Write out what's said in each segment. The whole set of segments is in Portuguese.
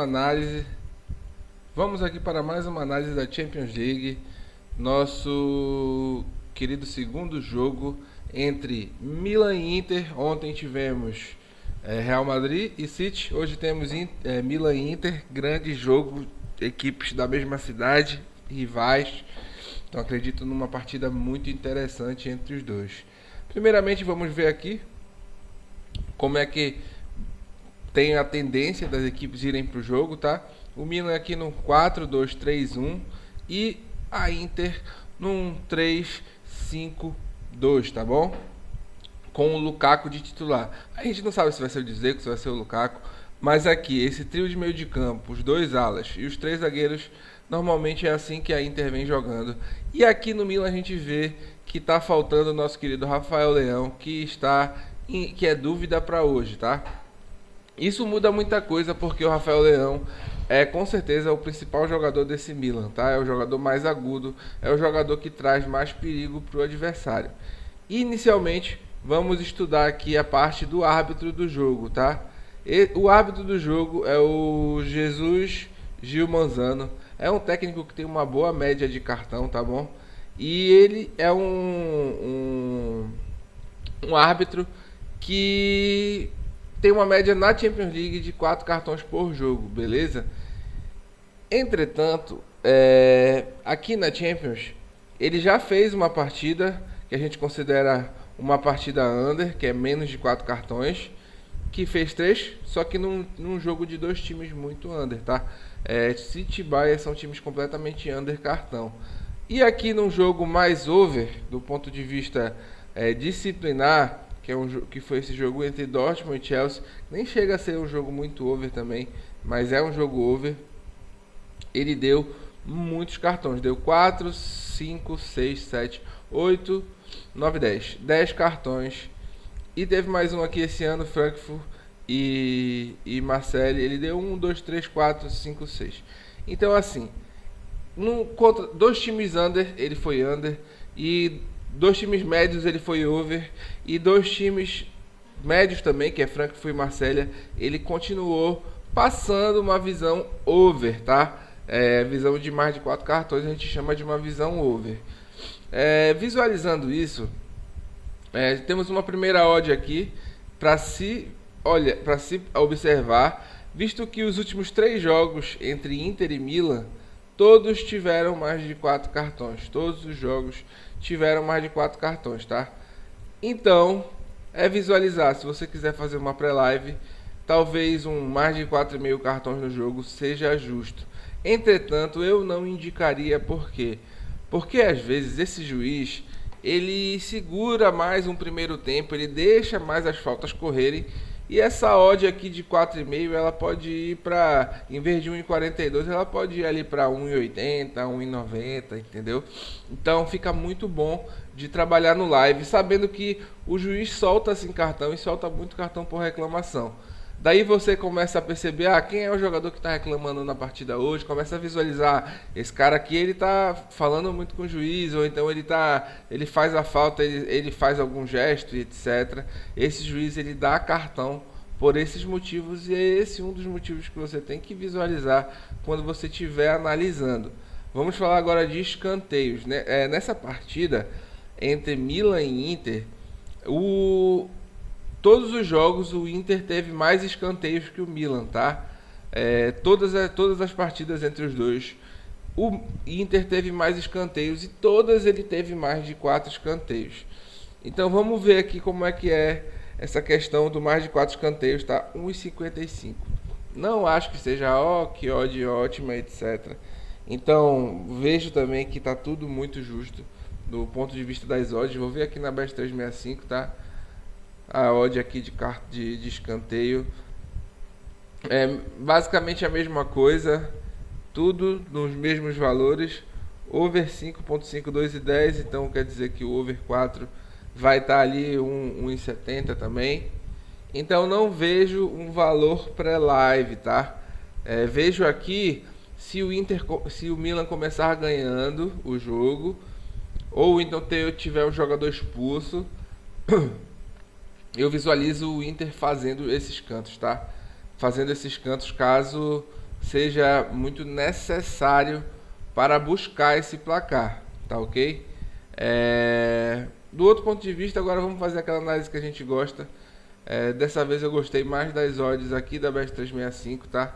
Análise. Vamos aqui para mais uma análise da Champions League. Nosso querido segundo jogo entre Milan e Inter. Ontem tivemos Real Madrid e City. Hoje temos Milan e Inter. Grande jogo, equipes da mesma cidade, rivais. Então acredito numa partida muito interessante entre os dois. Primeiramente vamos ver aqui como é que tem a tendência das equipes irem para o jogo, tá? O Milan aqui no 4-2-3-1 e a Inter num 3-5-2, tá bom? Com o Lukaku de titular. A gente não sabe se vai ser o Dzeko, se vai ser o Lukaku, mas aqui, esse trio de meio de campo, os dois alas e os três zagueiros, normalmente é assim que a Inter vem jogando. E aqui no Milan a gente vê que tá faltando o nosso querido Rafael Leão, que é dúvida para hoje, tá? Isso muda muita coisa porque o Rafael Leão é com certeza o principal jogador desse Milan, tá? É o jogador mais agudo, é o jogador que traz mais perigo para o adversário. Inicialmente, vamos estudar aqui a parte do árbitro do jogo, tá? O árbitro do jogo é o Jesus Gil Manzano. É um técnico que tem uma boa média de cartão, tá bom? E ele é um árbitro que tem uma média na Champions League de 4 cartões por jogo, beleza? Entretanto, aqui na Champions, ele já fez uma partida que a gente considera uma partida under, que é menos de 4 cartões, que fez 3, só que num jogo de dois times muito under, tá? City e Bayern são times completamente under cartão. E aqui num jogo mais over, do ponto de vista disciplinar, que foi esse jogo entre Dortmund e Chelsea, nem chega a ser um jogo muito over também, mas é um jogo over. Ele deu muitos cartões, deu 4, 5, 6, 7, 8, 9, 10 cartões. E teve mais um aqui esse ano, Frankfurt e Marseille, ele deu 1, 2, 3, 4, 5, 6. Então assim, contra dois times under, ele foi under, e dois times médios ele foi over, e dois times médios também, que é Frankfurt e Marselha, ele continuou passando uma visão over, tá? Visão de mais de 4 cartões a gente chama de uma visão over. Visualizando isso, temos uma primeira odd aqui para se observar, visto que os últimos 3 jogos entre Inter e Milan, todos tiveram mais de 4 cartões. Todos os jogos tiveram mais de 4 cartões, tá? Então, visualizar. Se você quiser fazer uma pré-live, talvez mais de 4,5 cartões no jogo seja justo. Entretanto, eu não indicaria. Por quê? Porque às vezes esse juiz, ele segura mais um primeiro tempo, ele deixa mais as faltas correrem. E essa odd aqui de 4,5, ela pode ir para, em vez de 1,42, ela pode ir ali para 1,80, 1,90, entendeu? Então fica muito bom de trabalhar no live, sabendo que o juiz solta assim cartão e solta muito cartão por reclamação. Daí você começa a perceber, quem é o jogador que está reclamando na partida hoje, começa a visualizar, esse cara aqui ele está falando muito com o juiz, ou então ele faz a falta, ele faz algum gesto, etc. Esse juiz ele dá cartão por esses motivos, e é esse um dos motivos que você tem que visualizar quando você estiver analisando. Vamos falar agora de escanteios, né? Nessa partida entre Milan e Inter, todos os jogos o Inter teve mais escanteios que o Milan, tá? Todas as partidas entre os dois, o Inter teve mais escanteios e todas ele teve mais de 4 escanteios. Então vamos ver aqui como é que é essa questão do mais de 4 escanteios, tá? 1,55. Não acho que seja que odd ótima, etc. Então vejo também que tá tudo muito justo do ponto de vista das odds. Vou ver aqui na Bet365, tá? A odd aqui de escanteio basicamente a mesma coisa, tudo nos mesmos valores. Over 5.52 e 10, então quer dizer que o over 4 vai estar ali 1,70 também. Então não vejo um valor pré-live, tá? Vejo aqui se o Milan começar ganhando o jogo, ou então tiver um jogador expulso. Eu visualizo o Inter fazendo esses cantos, tá? Fazendo esses cantos caso seja muito necessário para buscar esse placar, tá ok? Do outro ponto de vista, agora vamos fazer aquela análise que a gente gosta. Dessa vez eu gostei mais das odds aqui da Bet365, tá?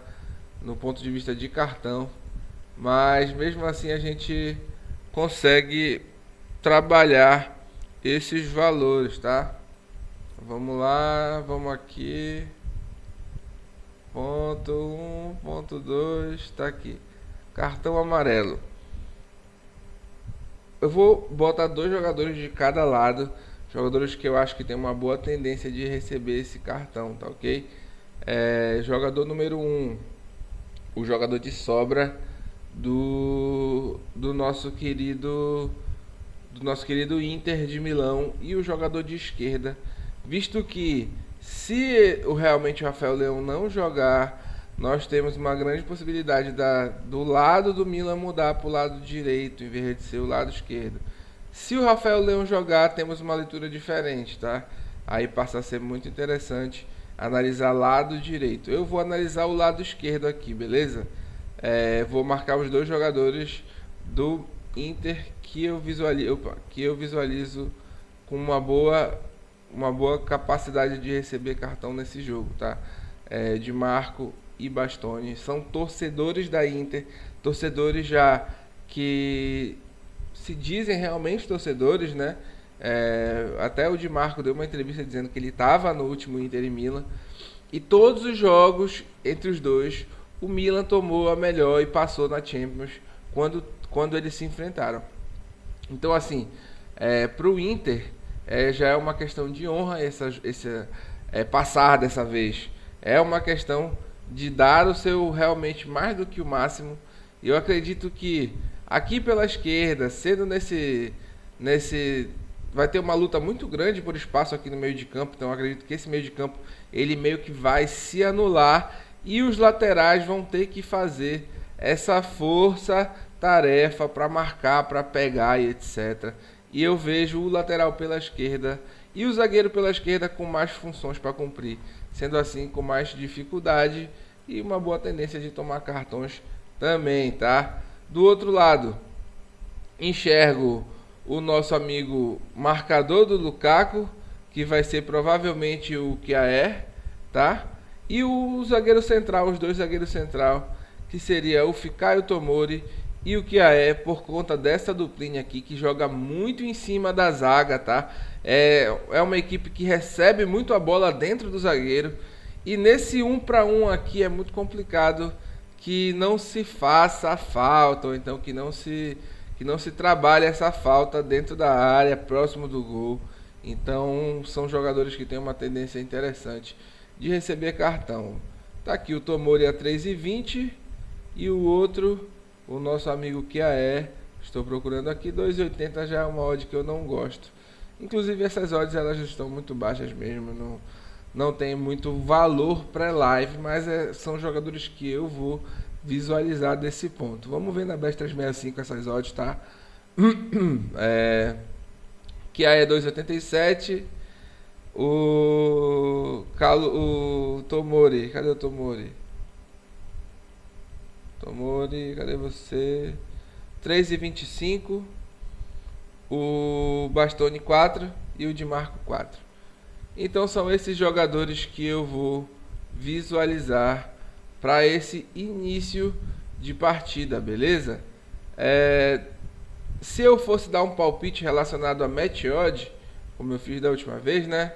No ponto de vista de cartão, mas mesmo assim a gente consegue trabalhar esses valores, tá? Vamos lá, vamos aqui. Ponto 1, ponto 2, tá aqui. Cartão amarelo. Eu vou botar 2 jogadores de cada lado, jogadores que eu acho que tem uma boa tendência de receber esse cartão, tá ok? Jogador número 1, o jogador de sobra do nosso querido Inter de Milão, e o jogador de esquerda, visto que se realmente o Rafael Leão não jogar, nós temos uma grande possibilidade do lado do Milan mudar para o lado direito, em vez de ser o lado esquerdo. Se o Rafael Leão jogar, temos uma leitura diferente, tá? Aí passa a ser muito interessante analisar lado direito. Eu vou analisar o lado esquerdo aqui, beleza? Vou marcar os 2 jogadores do Inter que eu visualizo com uma boa capacidade de receber cartão nesse jogo, tá? De Marco e Bastoni são torcedores da Inter, torcedores já que se dizem realmente torcedores, né? Até o Di Marco deu uma entrevista dizendo que ele estava no último Inter e Milan, e todos os jogos entre os dois o Milan tomou a melhor e passou na Champions quando eles se enfrentaram. Então assim, para o Inter já é uma questão de honra passar dessa vez. É uma questão de dar o seu realmente mais do que o máximo. E eu acredito que aqui pela esquerda, sendo nesse vai ter uma luta muito grande por espaço aqui no meio de campo. Então eu acredito que esse meio de campo ele meio que vai se anular, e os laterais vão ter que fazer essa força-tarefa para marcar, para pegar e etc. E eu vejo o lateral pela esquerda e o zagueiro pela esquerda com mais funções para cumprir, sendo assim com mais dificuldade e uma boa tendência de tomar cartões também, tá? Do outro lado, enxergo o nosso amigo marcador do Lukaku, que vai ser provavelmente o Kjaer, tá? E o zagueiro central, os 2 zagueiros central, que seria o Fikayo Tomori e o Kjaer, por conta dessa duplinha aqui que joga muito em cima da zaga, tá? É uma equipe que recebe muito a bola dentro do zagueiro, e nesse 1 para 1 aqui é muito complicado que não se faça a falta, ou então que não se trabalhe essa falta dentro da área, próximo do gol. Então são jogadores que têm uma tendência interessante de receber cartão. Tá aqui o Tomori a 3,20 e o outro, o nosso amigo Kjaer, estou procurando aqui, 2,80 já é uma odd que eu não gosto. Inclusive essas odds elas estão muito baixas mesmo, não tem muito valor pré-live, mas são jogadores que eu vou visualizar desse ponto. Vamos ver na Bet365 essas odds, tá? Kjaer 2,87. O Tomori, cadê o Tomori? Tomori, cadê você? 3,25. O Bastoni 4 e o Di Marco 4. Então são esses jogadores que eu vou visualizar para esse início de partida, beleza? Se eu fosse dar um palpite relacionado a match odd, como eu fiz da última vez, né?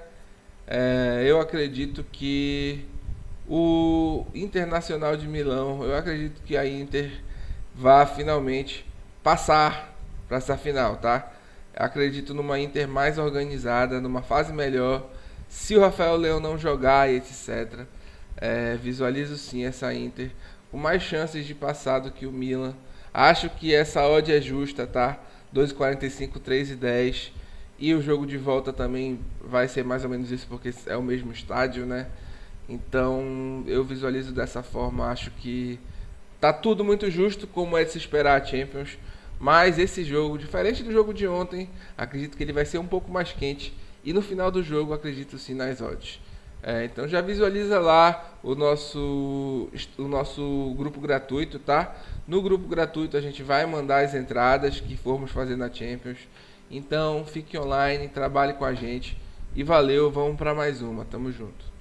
Eu acredito que o Internacional de Milão, eu acredito que a Inter vá finalmente passar para essa final, tá? Eu acredito numa Inter mais organizada, numa fase melhor. Se o Rafael Leão não jogar, etc., visualizo sim essa Inter com mais chances de passar do que o Milan. Acho que essa odd é justa, tá? 2,45, 3,10. E o jogo de volta também vai ser mais ou menos isso, porque é o mesmo estádio, né? Então eu visualizo dessa forma. Acho que tá tudo muito justo, como é de se esperar a Champions. Mas esse jogo, diferente do jogo de ontem, acredito que ele vai ser um pouco mais quente. E no final do jogo, acredito sim nas odds. Então já visualiza lá o nosso grupo gratuito, tá? No grupo gratuito a gente vai mandar as entradas que formos fazer na Champions. Então fique online, trabalhe com a gente e valeu, vamos para mais uma, tamo junto.